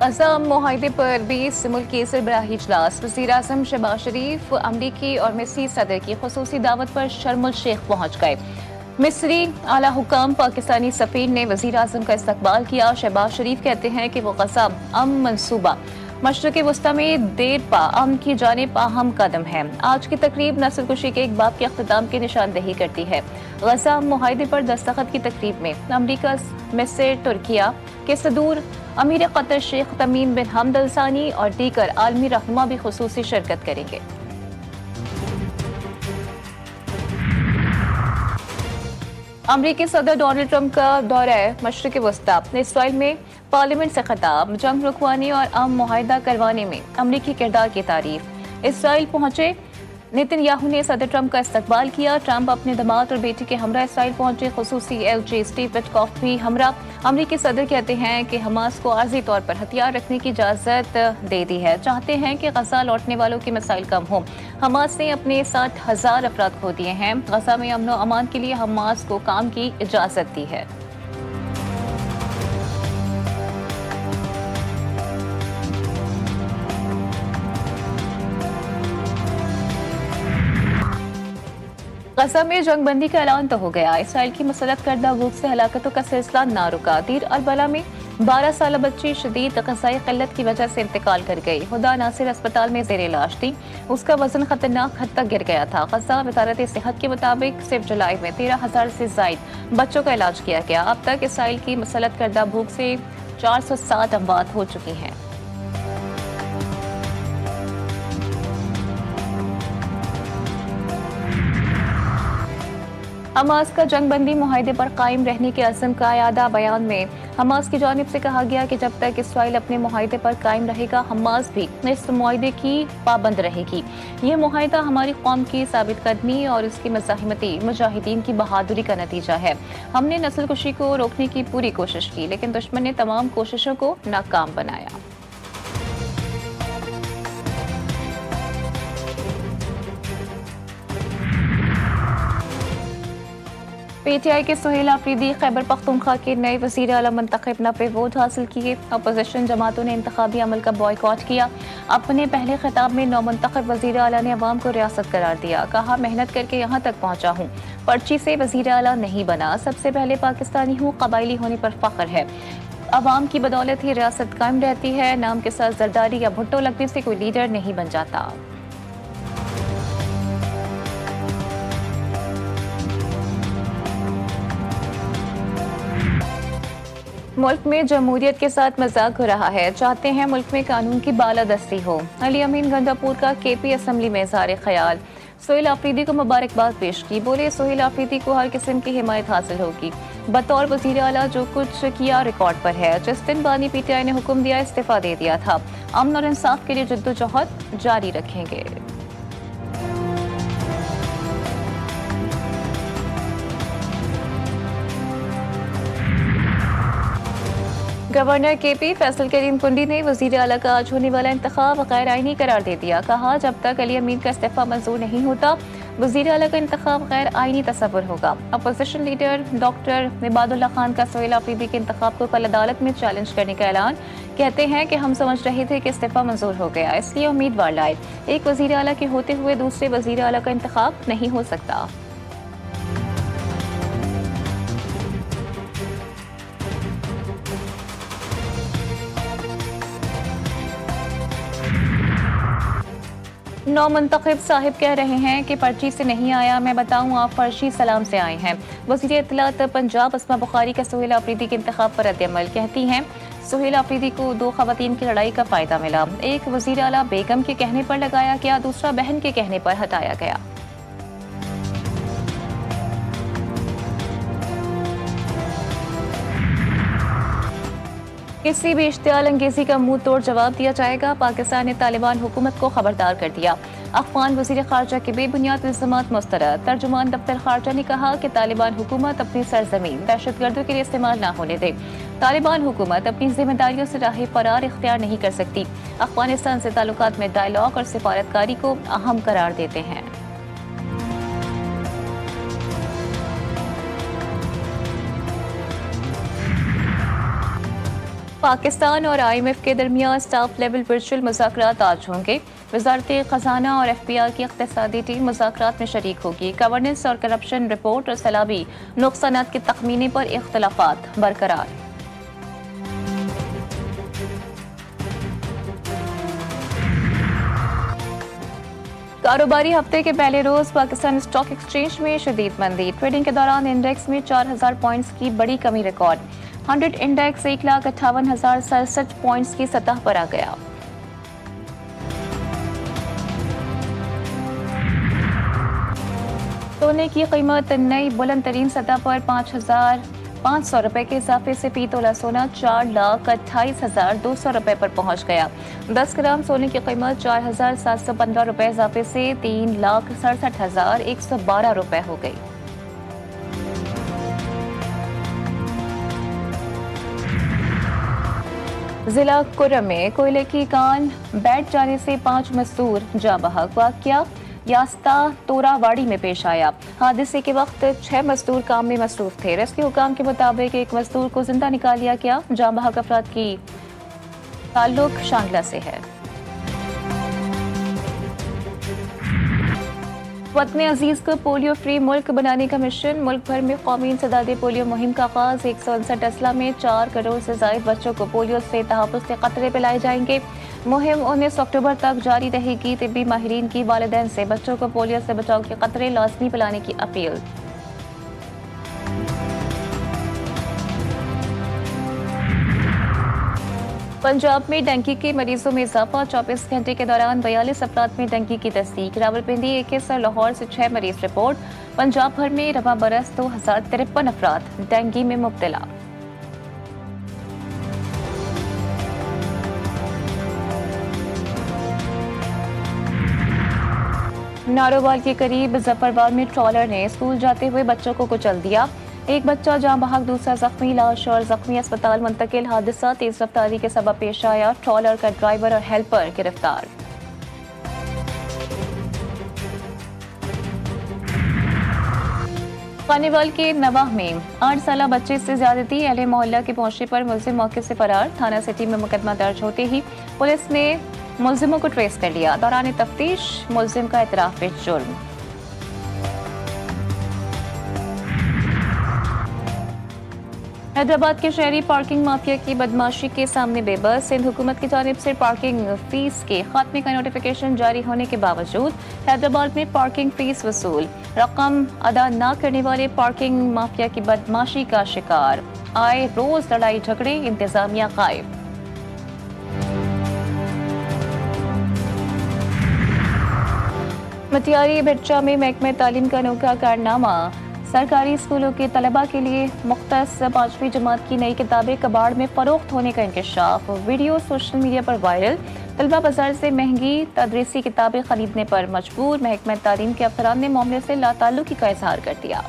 गजा मुआहदे पर 20 मुल्क की सरबराही इजलास। वज़ीर-ए-आज़म शहबाज शरीफ अमरीकी और मिस्री सदर की खुसूसी दावत पर शर्म अल शेख पहुंच गए। मिस्री आला हुकाम पाकिस्तानी सफीर ने वज़ीर-ए-आज़म का इस्तकबाल किया। शहबाज शरीफ कहते हैं कि वो गजा अमन मंसूबा मशरक़ वस्ता में देर पा अमन की जानिब अहम कदम है। आज की तकरीब नस्ल कुशी के एक बाब के अख्तिताम की निशानदेही करती है। गजा मुआहदे पर दस्तखत की तकरीब में अमरीका, मिस्र, तुर्किया के सदूर अमीर कतर शेख तमीम बिन हमद अल सानी और दीगर आलमी रहनुमा भी खुसूसी शिरकत करेंगे। अमरीकी सदर डोनाल्ड ट्रंप का दौरा मशरक़ वस्ता। इसराइल में पार्लियामेंट से खिताब। जंग रुकवाने और अमन मुआहदा करवाने में अमरीकी किरदार की तारीफ। इसराइल पहुंचे नेतन्याहू ने सदर ट्रंप का इस्तकबाल किया। ट्रंप अपने दामाद और बेटी के हमरा इसराइल पहुंचे। खुसूसी एलची स्टीव विटकॉफ भी हमरा। अमरीकी सदर कहते हैं कि हमास को आर्जी तौर पर हथियार रखने की इजाजत दे दी है। चाहते हैं कि गजा लौटने वालों की मिसाइल कम हो। हमास ने अपने 60,000 अफराद खो दिए हैं। गजा में अमन और अमान के लिए हमास को काम की इजाजत दी है। गजा में जंगबंदी का ऐलान तो हो गया। इसराइल की मुसल्लत करदा भूख से हलाकतों का सिलसिला ना रुका। दीर अल-बला में 12 साल बच्ची शदीद ग़िज़ाई क़िल्लत की वजह से इंतकाल कर गई। खुदा नासिर अस्पताल में ज़ेर इलाज थी। उसका वजन खतरनाक हद तक गिर गया था। गजा वज़ारत सेहत के मुताबिक सिर्फ जुलाई में 13,000 से ज़ायद बच्चों का इलाज किया गया। अब तक इसराइल की मुसल्लत करदा भूख से 460 अमवात हो चुकी हैं। हमास का जंगबंदी मुआहदे पर कायम रहने के अज़्म का यादा बयान में हमास की जानिब से कहा गया कि जब तक इसराइल अपने मुआहदे पर कायम रहेगा, हमास भी इस मुआहदे की पाबंद रहेगी। ये मुआहदा हमारी कौम की साबित कदमी और उसकी मज़ाहिमती मुजाहिदीन की बहादुरी का नतीजा है। हमने नस्ल कुशी को रोकने की पूरी कोशिश की, लेकिन दुश्मन ने तमाम कोशिशों को नाकाम बनाया। पीटीआई के सुहेल आफरीदी खैबर पख्तूनख्वा के नए वज़ीर आला मुंतखब न पे वोट हासिल किए। अपोजिशन जमातों ने इंतखाबी अमल का बॉयकॉट किया। अपने पहले खिताब में नौमुंतखब वज़ीर आला ने अवाम को रियासत करार दिया। कहा, मेहनत करके यहाँ तक पहुँचा हूँ, पर्ची से वज़ीर आला नहीं बना। सबसे पहले पाकिस्तानी हूँ, कबायली होने पर फख्र है। अवाम की बदौलत ही रियासत कायम रहती है। नाम के साथ जरदारी या भुट्टो लगने से कोई लीडर नहीं बन जाता। मुल्क में जमहूरियत के साथ मजाक हो रहा है। चाहते हैं मुल्क में कानून की बालादस्ती हो। अली अमीन गंडापुर का केपी असम्बली में इज़हार ख्याल। सुहेल आफरीदी को मुबारकबाद पेश की। बोले, सुहेल आफरीदी को हर किस्म की हिमायत हासिल होगी। बतौर वज़ीर आला जो कुछ किया रिकॉर्ड पर है। जिस दिन बानी पीटीआई ने हुक्म दिया, इस्तीफा दे दिया था। अमन और इंसाफ के लिए जद्दोजहद जारी रखेंगे। गवर्नर केपी फैसल करीम कुंडी ने वज़ीर आला का आज होने वाला इंतखाब गैर आईनी करार दे दिया। कहा, जब तक अली अमीन का इस्तीफा मंजूर नहीं होता, वज़ीर आला का इंतखाब गैर आईनी तस्वुर होगा। Opposition leader doctor Ibadullah Khan का सुहेल आफरीदी के इंतखाब को कल अदालत में चैलेंज करने का ऐलान। कहते हैं कि हम समझ रहे थे कि इस्तीफा मंजूर हो गया, इसलिए उम्मीदवार लाए। एक वज़ीर आला के होते हुए दूसरे वज़ीर आला का इंतखाब नहीं हो सकता। नौमुंतखब साहिब कह रहे हैं कि पर्ची से नहीं आया। मैं बताऊं, आप फर्शी सलाम से आए हैं। वज़ीर इत्तलात पंजाब अस्मा बुखारी का सुहेल आफरीदी के इंतखाब पर रद्द-ए-अमल। कहती हैं, सुहेल आफरीदी को 2 ख़वातीन की लड़ाई का फ़ायदा मिला। एक वज़ीर आला बेगम के कहने पर लगाया गया, दूसरा बहन के कहने पर हटाया गया। किसी भी इश्तियाल अंगेजी का मुंह तोड़ जवाब दिया जाएगा। पाकिस्तान ने तालिबान हुकूमत को खबरदार कर दिया। अफगान वज़ीर ख़ारजा के बेबुनियाद इल्ज़ामात मुस्तरद। तर्जुमान दफ्तर ख़ारजा ने कहा कि तालिबान हुकूमत अपनी सरजमीन दहशतगर्दों के लिए इस्तेमाल न होने दे। तालिबान हुकूमत अपनी जिम्मेदारियों से राह फरार इख्तियार नहीं कर सकती। अफगानिस्तान से ताल्लुकात में डायलॉग और सिफारतकारी को अहम करार देते हैं। पाकिस्तान और IMF के दरमियान स्टाफ लेवल वर्चुअल मुज़ाकरात आज होंगे। वजारत खजाना और FBI की इक़्तिसादी टीम मुज़ाकरात में शरीक होगी। गवर्नेंस और करप्शन रिपोर्ट और सैलाबी नुकसानात के तखमीने पर इख्तलाफात बरकरार। कारोबारी हफ्ते के पहले रोज पाकिस्तान स्टॉक एक्सचेंज में शदीद मंदी। ट्रेडिंग के दौरान इंडेक्स में 4000 पॉइंट्स की बड़ी कमी रिकॉर्ड। 100 इंडेक्स 1,58,067 पॉइंट्स की सतह पर आ गया। सोने की कीमत नई बुलंद तरीन सतह पर 5,500 रुपए के इजाफे से फी तोला सोना 4,28,200 रुपए पर पहुंच गया। 10 ग्राम सोने की कीमत 4,715 रुपए इजाफे से 3,67,112 रुपए हो गई। जिला कुर्रम में कोयले की कान बैठ जाने से 5 मजदूर जाँ बहक। वाकया यास्ता तोरावाड़ी में पेश आया। हादसे के वक्त 6 मजदूर काम में मसरूफ थे। रेस्क्यू हुकाम के मुताबिक एक मजदूर को जिंदा निकाल लिया गया। जाँ बहक अफराद की ताल्लुक शांगला से है। वतन अजीज को पोलियो फ्री मुल्क बनाने का मिशन। मुल्क भर में कौमी इंसदादी पोलियो मुहिम का आगाज। 159 अजला में 4 करोड़ से ज्यादा बच्चों को पोलियो से तहफ़्फ़ुज़ के कतरे पिलाए जाएंगे। मुहिम 19 अक्टूबर तक जारी रहेगी। तिब्बी माहिरीन की वालिदैन से बच्चों को पोलियो से बचाव के कतरे लाजमी पिलाने की अपील। पंजाब में डेंगू के मरीजों में इजाफा। 24 घंटे के दौरान 42 अफराद में डेंगू की तस्दीक। रावलपिंडी 21 और लाहौर से 6 मरीज रिपोर्ट। पंजाब भर में रवा बरस 2053 अफराद डेंगू में मुब्तला। नारोवाल के करीब जफरवाल में ट्रॉलर ने स्कूल जाते हुए बच्चों को कुचल दिया। एक बच्चा जाँ बहक, दूसरा जख्मी। लाश और जख्मी अस्पताल मुंतकिल। हादसा तेज रफ्तारी के सबब पेश आया। ट्रॉलर का ड्राइवर और हेल्पर गिरफ्तार। खानेवाल के नवाह में 8 साला बच्चे से ज्यादती। अहले मोहल्ला के पहुंचने पर मुलजिम मौके से फरार। थाना सिटी में मुकदमा दर्ज होते ही पुलिस ने मुलजिमों को ट्रेस कर लिया। दौरान तफ्तीश मुलजिम का इतराफ पे जुर्म। हैदराबाद के शहरी पार्किंग माफिया की बदमाशी के सामने बेबस। सिंध हुकूमत की जानिब से पार्किंग फीस के खात्मे का नोटिफिकेशन जारी होने के बावजूद हैदराबाद में पार्किंग फीस वसूल। रकम अदा न करने वाले पार्किंग माफिया की बदमाशी का शिकार। आए रोज लड़ाई झगड़े, इंतजामिया गायब। मटियारी भिट्टा में महकमे तालीम का अनोखा कारनामा। सरकारी स्कूलों के तलबा के लिए मुख्तस 5वीं जमात की नई किताबें कबाड़ में फरोख्त होने का इंकशाफ। वीडियो सोशल मीडिया पर वायरल। तलबा बाजार से महंगी तदरीसी किताबें खरीदने पर मजबूर। महकमा तालीम के अफसरान ने मामले से लाताल्लुकी का इजहार कर दिया।